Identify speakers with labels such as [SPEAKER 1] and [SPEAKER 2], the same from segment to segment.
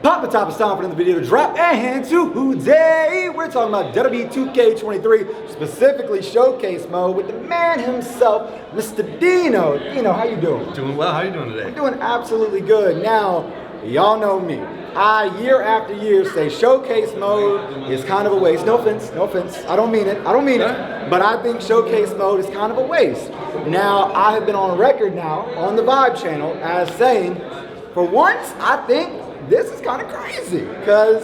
[SPEAKER 1] Pop the top, it's time for the video to drop. And today, we're talking about WWE 2K23, specifically Showcase Mode with the man himself, Mr. Dino. Dino, how you doing?
[SPEAKER 2] Doing well. How are you doing today?
[SPEAKER 1] I'm doing absolutely good. Now, y'all know me. I, year after year, say Showcase Mode is kind of a waste. No offense, no offense. I don't mean it. But I think Showcase Mode is kind of a waste. Now, I have been on record now on the Vibe channel as saying, for once, I think this is kind of crazy, because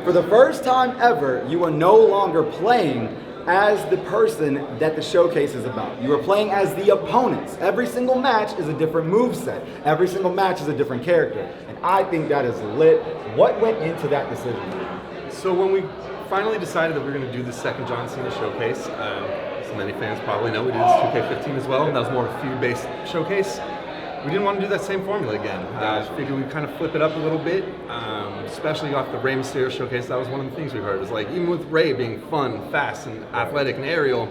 [SPEAKER 1] for the first time ever, you are no longer playing as the person that the showcase is about. You are playing as the opponents. Every single match is a different moveset. Every single match is a different character. And I think that is lit. What went into that decision?
[SPEAKER 2] So when we finally decided that we were going to do the second John Cena showcase, as many fans probably know, we did this 2K15 as well, and that was more of a feud-based showcase. We didn't want to do that same formula again. Figured we'd kind of flip it up a little bit, especially off the Rey Mysterio showcase. That was one of the things we heard. It was like, even with Rey being fun, fast, and athletic and aerial,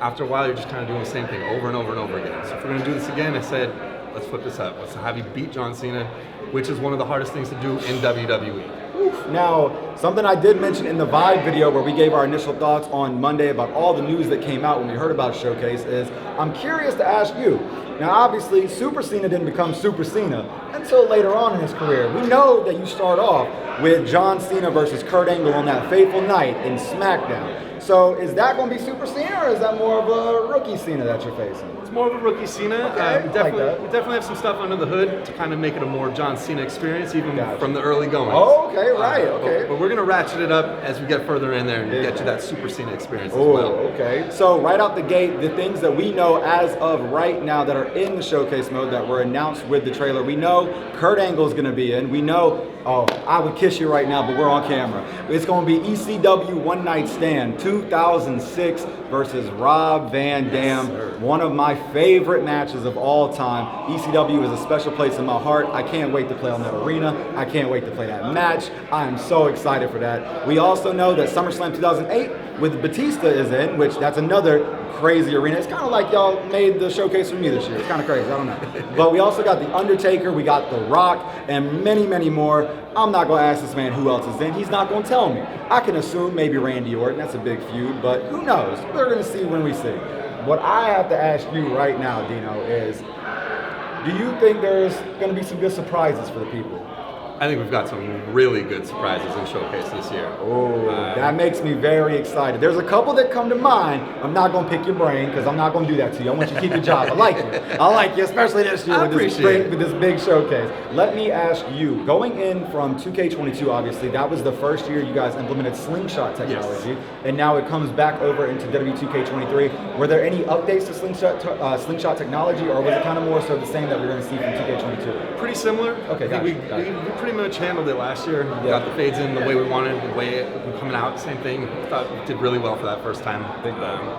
[SPEAKER 2] after a while you're just kind of doing the same thing over and over and over again. So if we're going to do this again, I said, let's flip this up. Let's have you beat John Cena, which is one of the hardest things to do in WWE.
[SPEAKER 1] Now, something I did mention in the Vibe video where we gave our initial thoughts on Monday about all the news that came out when we heard about Showcase is, I'm curious to ask you. Now, obviously, Super Cena didn't become Super Cena until later on in his career. We know that you start off with John Cena versus Kurt Angle on that fateful night in SmackDown. So is that going to be Super Cena, or is that more of a rookie Cena that you're facing?
[SPEAKER 2] It's more of a rookie Cena.
[SPEAKER 1] Okay,
[SPEAKER 2] we definitely have some stuff under the hood to kind of make it a more John Cena experience, even from the early goings.
[SPEAKER 1] Oh, okay, right, okay.
[SPEAKER 2] But we're going to ratchet it up as we get further in there and get you that Super Cena experience as well.
[SPEAKER 1] Okay. So right out the gate, the things that we know as of right now that are in the showcase mode that were announced with the trailer, we know Kurt Angle is going to be in. We know, oh, I would kiss you right now, but we're on camera. It's going to be ECW One Night Stand 2006 versus Rob Van Dam. One of my favorite matches of all time. ECW is a special place in my heart. I can't wait to play on that arena. I can't wait to play that match. I am so excited for that. We also know that SummerSlam 2008 with Batista is in, which that's another crazy arena. It's kind of like y'all made the showcase for me this year. It's kind of crazy, I don't know. But we also got The Undertaker, we got The Rock, and many, many more. I'm not going to ask this man who else is in. He's not going to tell me. I can assume maybe Randy Orton. That's a big feud, but who knows? We're going to see when we see. What I have to ask you right now, Dino, is do you think there's going to be some good surprises for the people?
[SPEAKER 2] I think we've got some really good surprises in Showcase this year.
[SPEAKER 1] Oh, that makes me very excited. There's a couple that come to mind. I'm not going to pick your brain because I'm not going to do that to you. I want you to keep your job. I like you. I like you, especially this year with this big showcase. Let me ask you, going in from 2K22, obviously, that was the first year you guys implemented slingshot technology, and now it comes back over into WWE 2K23. Were there any updates to slingshot technology, or was it kind of more so the same that we're going to see from 2K22?
[SPEAKER 2] Pretty similar.
[SPEAKER 1] Okay,
[SPEAKER 2] we pretty much handled it last year. We got the fades in the way we wanted, the way it was coming out, same thing. I thought we did really well for that first time.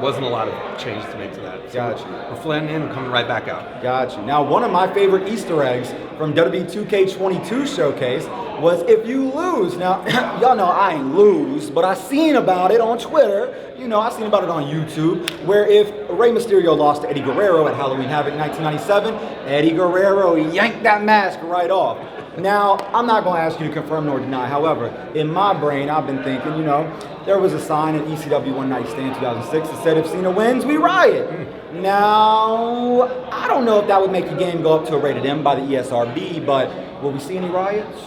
[SPEAKER 2] Wasn't a lot of change to make to that. So
[SPEAKER 1] Got you.
[SPEAKER 2] We're flattening in and coming right back out.
[SPEAKER 1] Got you. Now, one of my favorite Easter eggs from WWE 2K22 showcase was if you lose. Now, y'all know I ain't lose, but I seen about it on Twitter. You know, I seen about it on YouTube, where if Rey Mysterio lost to Eddie Guerrero at Halloween Havoc 1997, Eddie Guerrero yanked that mask right off. Now, I'm not going to ask you to confirm nor deny. However, in my brain, I've been thinking, you know, there was a sign in ECW One Night Stand 2006 that said if Cena wins, we riot. Now, I don't know if that would make your game go up to a rated M by the ESRB, but will we see any riots?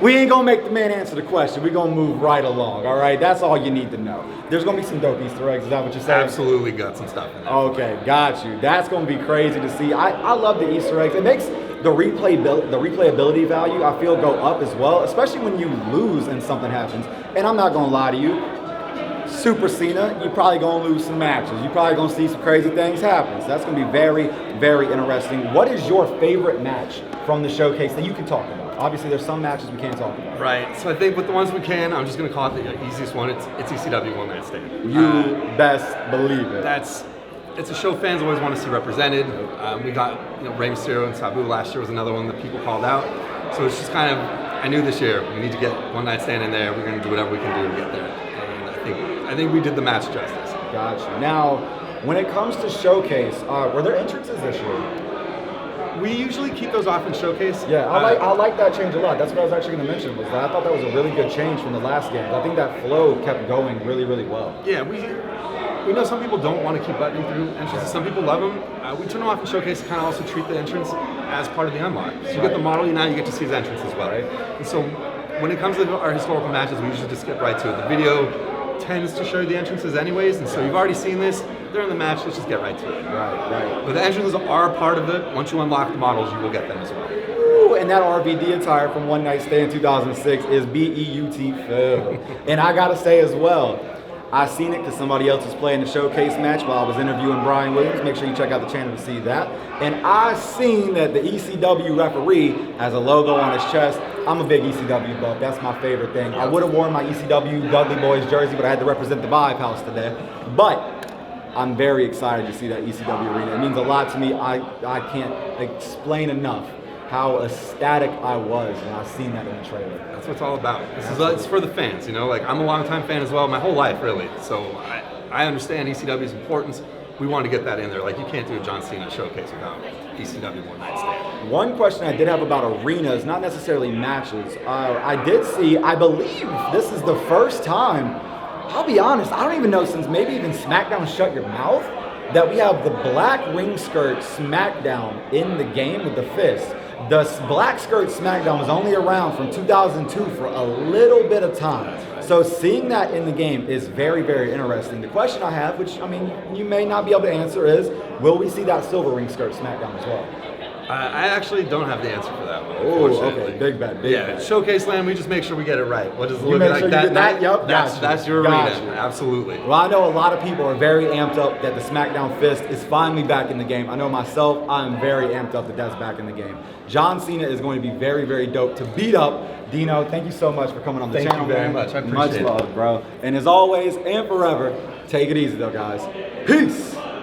[SPEAKER 1] We ain't gonna make the man answer the question. We're gonna move right along, all right? That's all you need to know. There's gonna be some dope Easter eggs, is that what you're saying?
[SPEAKER 2] Absolutely got some stuff in there.
[SPEAKER 1] Okay, got you. That's gonna be crazy to see. I love the Easter eggs. It makes the replayability value, I feel, go up as well, especially when you lose and something happens. And I'm not gonna lie to you, Super Cena, you're probably gonna lose some matches. You're probably gonna see some crazy things happen. So that's gonna be very, very interesting. What is your favorite match from the showcase that you can talk about? Obviously, there's some matches we can't talk about.
[SPEAKER 2] Right. So I think with the ones we can, I'm just going to call it the easiest one. It's ECW One Night Stand.
[SPEAKER 1] You best believe it.
[SPEAKER 2] It's a show fans always want to see represented. We got Rey Mysterio and Sabu last year was another one that people called out. So it's just kind of, I knew this year we need to get One Night Stand in there. We're going to do whatever we can do to get there. And I think we did the match justice.
[SPEAKER 1] Gotcha. Now, when it comes to showcase, were there entrances this year?
[SPEAKER 2] We usually keep those off in Showcase.
[SPEAKER 1] Yeah, I like that change a lot. That's what I was actually going to mention. Was that I thought that was a really good change from the last game. I think that flow kept going really, really well.
[SPEAKER 2] Yeah, we know some people don't want to keep buttoning through entrances. Some people love them. We turn them off in Showcase to kind of also treat the entrance as part of the unlock. So you get the model, now you get to see his entrance as well.
[SPEAKER 1] Right.
[SPEAKER 2] And so when it comes to our historical matches, we usually just skip right to it. The video tends to show you the entrances anyways, and so you've already seen this. During the match, let's just get right to it.
[SPEAKER 1] Right.
[SPEAKER 2] But the entrances are part of it. Once you unlock the models, you will get them as well.
[SPEAKER 1] Ooh, and that RVD attire from One Night Stand 2006 is beautiful. And I gotta say as well, I seen it because somebody else was playing the showcase match while I was interviewing Brian Williams. Make sure you check out the channel to see that. And I seen that the ECW referee has a logo on his chest. I'm a big ECW buff. That's my favorite thing. I would have worn my ECW Dudley Boys jersey, but I had to represent the Vibe House today. But I'm very excited to see that ECW arena. It means a lot to me. I can't explain enough how ecstatic I was when I seen that in the trailer.
[SPEAKER 2] That's what it's all about. It's for the fans, you know. Like, I'm a longtime fan as well, my whole life really. So I understand ECW's importance. We want to get that in there. Like, you can't do a John Cena showcase without ECW One Night Stand.
[SPEAKER 1] One question I did have about arenas, not necessarily matches. I did see, I believe this is the first time, I'll be honest, I don't even know, since maybe even SmackDown Shut Your Mouth, that we have the black ring skirt SmackDown in the game with the fist. The black skirt SmackDown was only around from 2002 for a little bit of time. So seeing that in the game is very, very interesting. The question I have, which, I mean, you may not be able to answer is, will we see that silver ring skirt SmackDown as well?
[SPEAKER 2] I actually don't have the answer for that one.
[SPEAKER 1] Oh, okay, big bet, big bet.
[SPEAKER 2] Showcase Land, we just make sure we get it right. What does it
[SPEAKER 1] You
[SPEAKER 2] look
[SPEAKER 1] make
[SPEAKER 2] like
[SPEAKER 1] sure you
[SPEAKER 2] that
[SPEAKER 1] get
[SPEAKER 2] night?
[SPEAKER 1] that? Yep,
[SPEAKER 2] That's your
[SPEAKER 1] Got
[SPEAKER 2] arena.
[SPEAKER 1] you.
[SPEAKER 2] Absolutely.
[SPEAKER 1] Well, I know a lot of people are very amped up that the SmackDown Fist is finally back in the game. I know myself, I'm very amped up that that's back in the game. John Cena is going to be very, very dope to beat up. Dino, thank you so much for coming on the channel.
[SPEAKER 2] Thank you very
[SPEAKER 1] man.
[SPEAKER 2] much. I appreciate it.
[SPEAKER 1] Much love, bro. And as always and forever, take it easy though, guys. Peace.